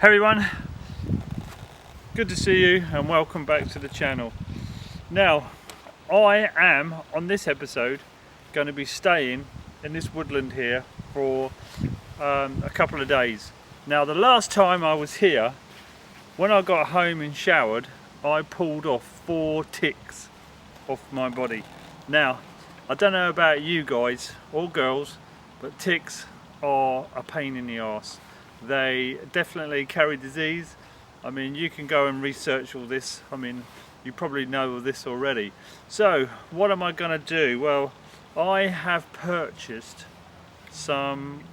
Hey everyone, good to see you and welcome back to the channel. Now, I am on this episode going to be staying in this woodland here for a couple of days. Now, the last time I was here, when I got home and showered, I pulled off 4 ticks off my body. Now, I don't know about you guys or girls, but ticks are a pain in the arse. They definitely carry disease. I mean, you can go and research all this. I mean, you probably know all this already. So, what am I going to do? Well, I have purchased some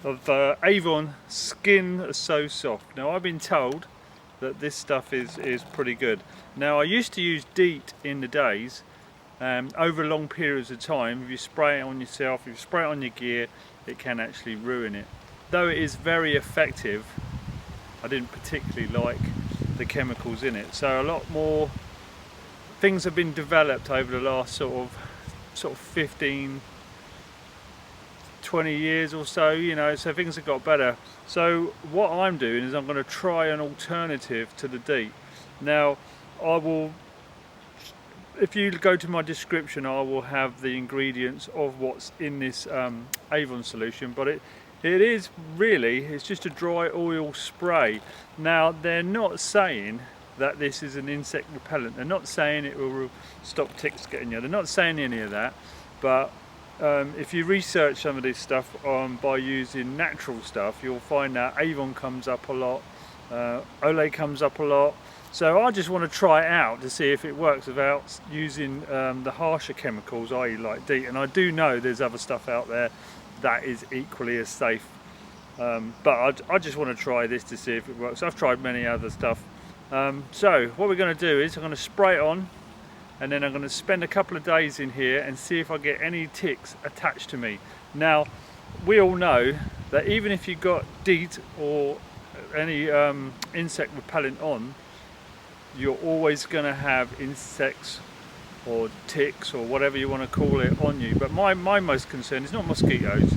of Avon Skin So Soft. Now, I've been told that this stuff is pretty good. Now, I used to use DEET in the days. Over long periods of time, if you spray it on yourself, if you spray it on your gear, it can actually ruin it. Though it is very effective, I didn't particularly like the chemicals in it. So a lot more things have been developed over the last sort of 15, 20 years or so, you know, so things have got better. So what I'm doing is I'm going to try an alternative to the DEET. Now, I will, if you go to my description, I will have the ingredients of what's in this Avon solution, but it's just a dry oil spray. Now, they're not saying that this is an insect repellent. They're not saying it will stop ticks getting you. They're not saying any of that. But if you research some of this stuff by using natural stuff, you'll find that Avon comes up a lot, Olay comes up a lot. So I just want to try it out to see if it works without using the harsher chemicals, i.e. like DEET. And I do know there's other stuff out there that is equally as safe, but I just want to try this to see if it works. I've tried many other stuff. So what we're going to do is I'm going to spray it on, and then I'm going to spend a couple of days in here and see if I get any ticks attached to me. Now, we all know that even if you've got DEET or any insect repellent on, you're always going to have insects or ticks or whatever you want to call it on you. But my most concern is not mosquitoes,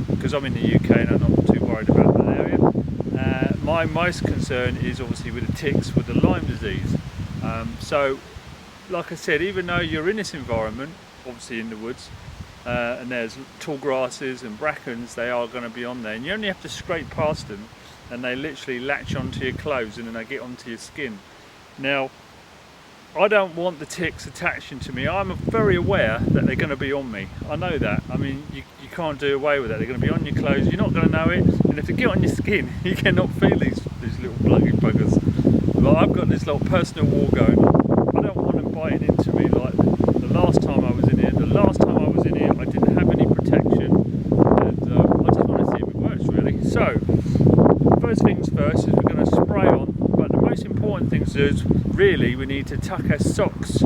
because I'm in the UK and I'm not too worried about that area. My most concern is obviously with the ticks, with the Lyme disease. So like I said, even though you're in this environment, obviously in the woods, and there's tall grasses and brackens, they are going to be on there, and you only have to scrape past them and they literally latch onto your clothes and then they get onto your skin. Now, I don't want the ticks attaching to me. I'm very aware that they're going to be on me. I know that. I mean, you can't do away with that. They're going to be on your clothes. You're not going to know it. And if they get on your skin, you cannot feel these little bloody buggers. But I've got this little personal war going on. I don't want them biting into me like the last time I was in here. The last time I was in here, I didn't have any protection. And I just want to see if it works, really. So, first things first is we're going to spray on. But the most important thing is really we need to tuck our socks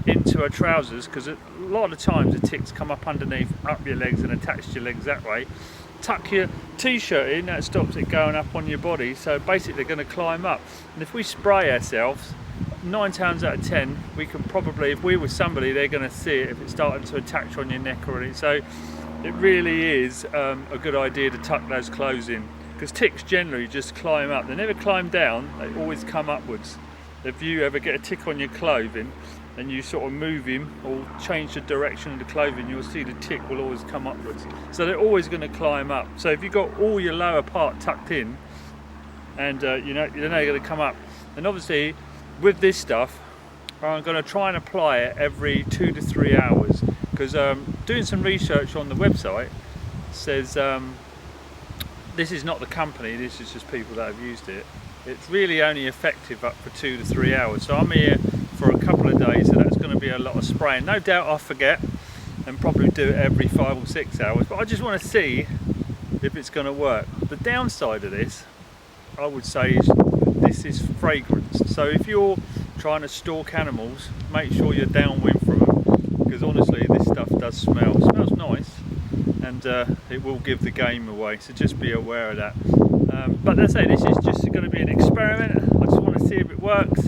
into our trousers, because a lot of the times the ticks come up underneath, up your legs and attach to your legs that way. Tuck your t-shirt in, that stops it going up on your body. So basically they're going to climb up, and if we spray ourselves, 9 times out of 10 we can probably, if we were somebody, they're going to see it if it's starting to attach on your neck or anything. So it really is a good idea to tuck those clothes in, because ticks generally just climb up. They never climb down, they always come upwards. If you ever get a tick on your clothing and you sort of move him or change the direction of the clothing, you'll see the tick will always come upwards. So they're always going to climb up. So if you've got all your lower part tucked in, and you know they're going to come up. And obviously with this stuff, I'm going to try and apply it every 2 to 3 hours, because doing some research on the website says this is not the company, this is just people that have used it. It's really only effective up for 2 to 3 hours. So I'm here for a couple of days, so that's going to be a lot of spraying. No doubt I'll forget and probably do it every 5 or 6 hours, but I just want to see if it's going to work. The downside of this, I would say, is this is fragrance. So if you're trying to stalk animals, make sure you're downwind from them, because honestly this stuff does smell. It smells nice, and it will give the game away, so just be aware of that. But as I say, this is just going to be an experiment. I just want to see if it works.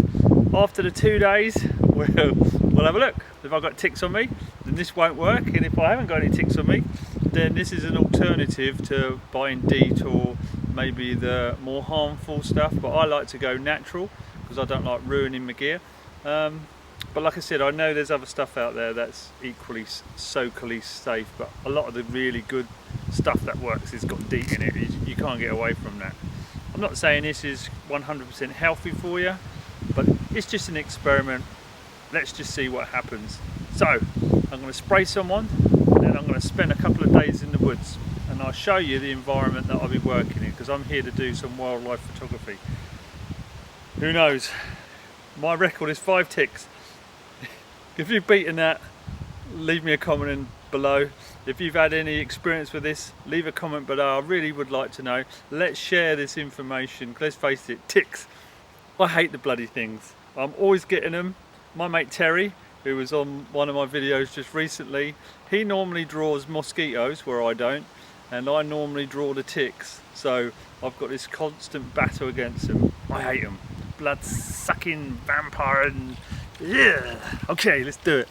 After the 2 days, we'll have a look. If I've got ticks on me, then this won't work, and if I haven't got any ticks on me, then this is an alternative to buying DEET or maybe the more harmful stuff, but I like to go natural because I don't like ruining my gear. But like I said, I know there's other stuff out there that's equally socially safe, but a lot of the really good stuff that works has got DEET in it. You can't get away from that. I'm not saying this is 100% healthy for you, but it's just an experiment. Let's just see what happens. So I'm going to spray some on, and then I'm going to spend a couple of days in the woods, and I'll show you the environment that I'll be working in, because I'm here to do some wildlife photography. Who knows? My record is 5 ticks. If you've beaten that, leave me a comment in below. If you've had any experience with this, leave a comment below. I really would like to know. Let's share this information. Let's face it, ticks. I hate the bloody things. I'm always getting them. My mate Terry, who was on one of my videos just recently, he normally draws mosquitoes where I don't, and I normally draw the ticks. So I've got this constant battle against them. I hate them. Blood sucking vampire and yeah. Okay, let's do it.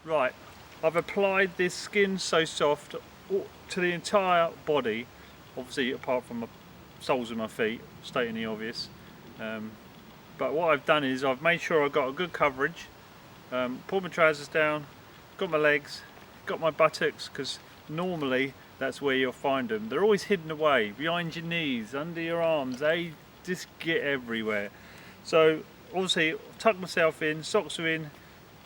Right, I've applied this Skin So Soft to the entire body, obviously apart from the soles of my feet, stating the obvious. But what I've done is I've made sure I've got a good coverage, pulled my trousers down, got my legs, got my buttocks, because normally that's where you'll find them. They're always hidden away, behind your knees, under your arms, they just get everywhere. So obviously I've tucked myself in, socks are in,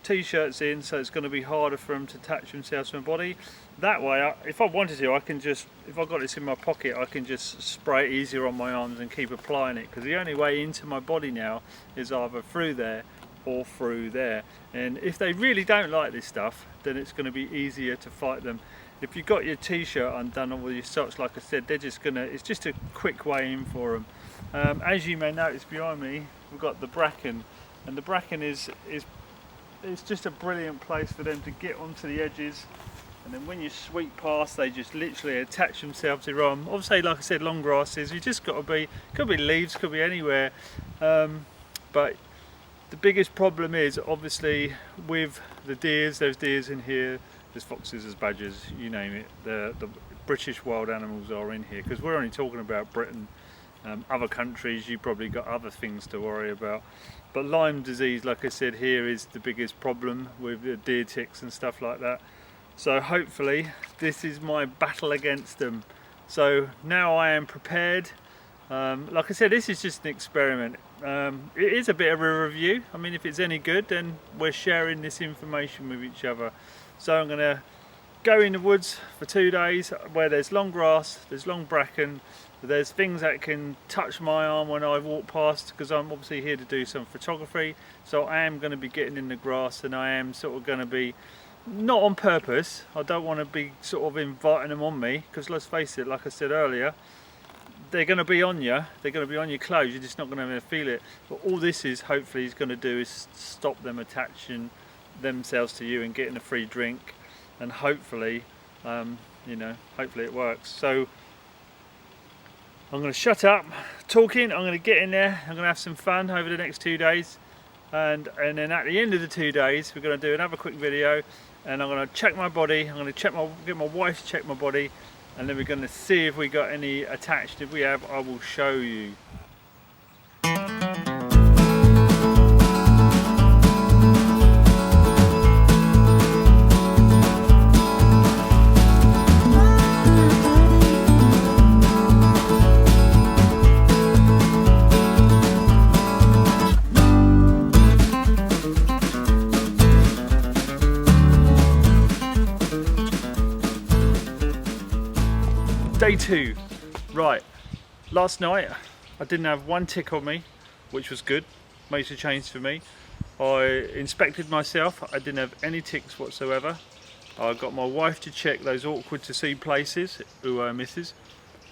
t-shirts in, so it's going to be harder for them to attach themselves to my body. That way, if I wanted to, I can just, if I've got this in my pocket, I can just spray it easier on my arms and keep applying it, because the only way into my body now is either through there or through there. And if they really don't like this stuff, then it's going to be easier to fight them. If you've got your t-shirt undone or with your socks, like I said, they're just gonna, it's just a quick way in for them. As you may notice behind me, we've got the bracken, and the bracken is it's just a brilliant place for them to get onto the edges, and then when you sweep past, they just literally attach themselves to your arm. Obviously, like I said, long grasses, you just got to be, could be leaves, could be anywhere, but the biggest problem is obviously with the deers. There's deers in here, there's foxes, there's badgers, you name it. The British wild animals are in here, because we're only talking about Britain. Other countries, you probably got other things to worry about. But Lyme disease, like I said, here is the biggest problem with the deer ticks and stuff like that. So hopefully this is my battle against them. So now I am prepared. Like I said, this is just an experiment. It is a bit of a review. I mean, if it's any good, then we're sharing this information with each other. So I'm going to go in the woods for 2 days where there's long grass, there's long bracken, there's things that can touch my arm when I walk past, because I'm obviously here to do some photography. So I am going to be getting in the grass, and I am sort of going to be, not on purpose, I don't want to be sort of inviting them on me, because let's face it, like I said earlier, they're going to be on you, they're going to be on your clothes, you're just not going to feel it. But all this is hopefully is going to do is stop them attaching themselves to you and getting a free drink, and hopefully you know, hopefully it works. So I'm going to shut up talking, I'm going to get in there, I'm going to have some fun over the next 2 days, and then at the end of the 2 days we're going to do another quick video, and I'm going to check my body, I'm going to get my wife to check my body, and then we're going to see if we got any attached. If we have, I will show you. Day 2. Right, last night I didn't have one tick on me, which was good, major change for me. I inspected myself, I didn't have any ticks whatsoever. I got my wife to check those awkward to see places, misses,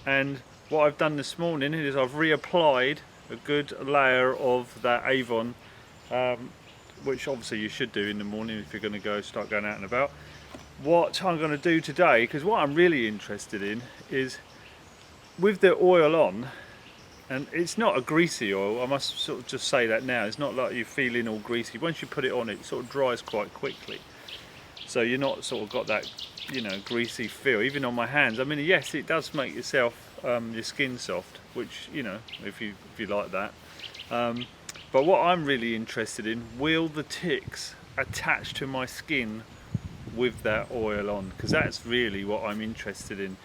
and what I've done this morning is I've reapplied a good layer of that Avon, which obviously you should do in the morning if you're going to start going out and about. What I'm going to do today, because what I'm really interested in is with the oil on, and it's not a greasy oil, I must sort of just say that now, it's not like you're feeling all greasy. Once you put it on, it sort of dries quite quickly, so you're not sort of got that, you know, greasy feel. Even on my hands, I mean, yes, it does make yourself your skin soft, which, you know, if you like that, but what I'm really interested in, will the ticks attach to my skin with that oil on? Because that's really what I'm interested in.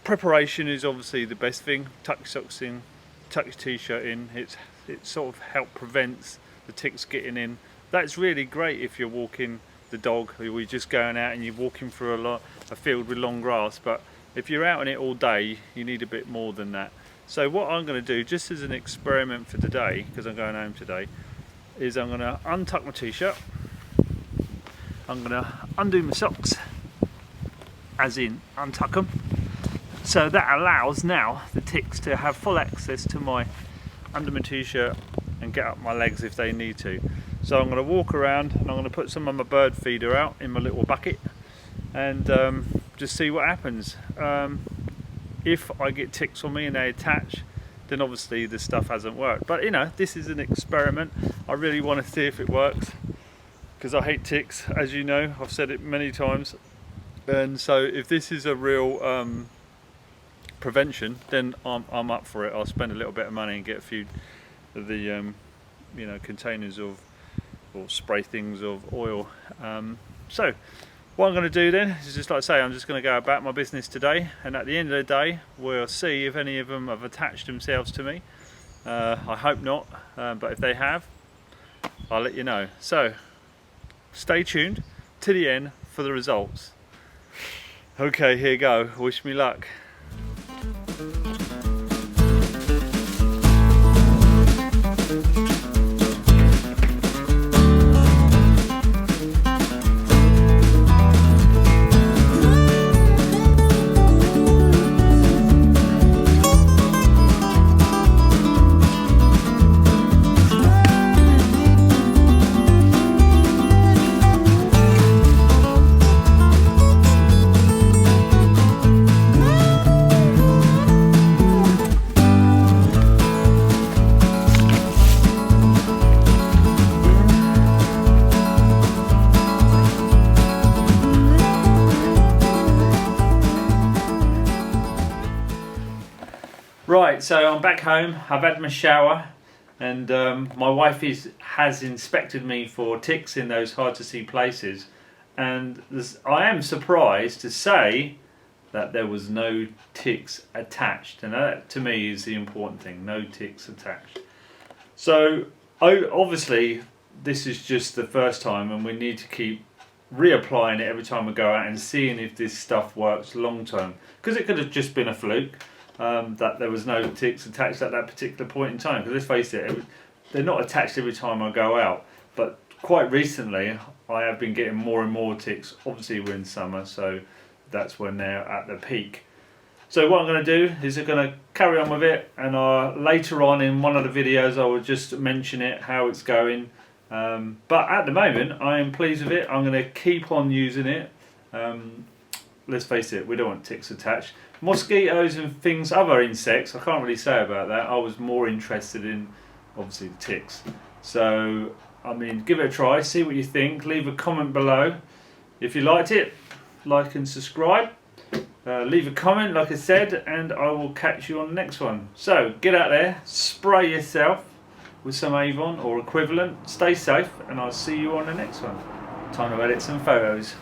Preparation is obviously the best thing. Tuck your socks in, tuck your t-shirt in. It sort of prevents the ticks getting in. That's really great if you're walking the dog, or you're just going out and you're walking through a field with long grass. But if you're out in it all day, you need a bit more than that. So what I'm going to do, just as an experiment for today, because I'm going home today, is I'm going to untuck my t-shirt. I'm going to undo my socks, as in untuck them. So that allows now the ticks to have full access to my under my t-shirt and get up my legs if they need to. So I'm going to walk around and I'm going to put some of my bird feeder out in my little bucket and just see what happens. If I get ticks on me and they attach, then obviously the stuff hasn't worked. But you know, this is an experiment. I really want to see if it works, because I hate ticks, as you know, I've said it many times. And so if this is a real prevention, then I'm up for it. I'll spend a little bit of money and get a few of the you know, containers of, or spray things of oil. So what I'm going to do then is, just like I say, I'm just going to go about my business today, and at the end of the day we'll see if any of them have attached themselves to me. I hope not, but if they have, I'll let you know. So stay tuned to the end for the results. Okay, here you go. Wish me luck. Right, so I'm back home. I've had my shower, and my wife has inspected me for ticks in those hard to see places, and I am surprised to say that there was no ticks attached, and that to me is the important thing, no ticks attached. So obviously this is just the first time, and we need to keep reapplying it every time we go out and seeing if this stuff works long term, because it could have just been a fluke. That there was no ticks attached at that particular point in time, because let's face it, they're not attached every time I go out, but quite recently I have been getting more and more ticks. Obviously we're in summer, so that's when they're at the peak. So what I'm going to do is I'm going to carry on with it, and later on in one of the videos I will just mention it, how it's going, but at the moment I am pleased with it. I'm going to keep on using it. Let's face it, we don't want ticks attached. Mosquitoes and things, other insects, I can't really say about that. I was more interested in, obviously, the ticks. So, I mean, give it a try, see what you think. Leave a comment below. If you liked it, like and subscribe. Leave a comment, like I said, and I will catch you on the next one. So, get out there, spray yourself with some Avon or equivalent. Stay safe, and I'll see you on the next one. Time to edit some photos.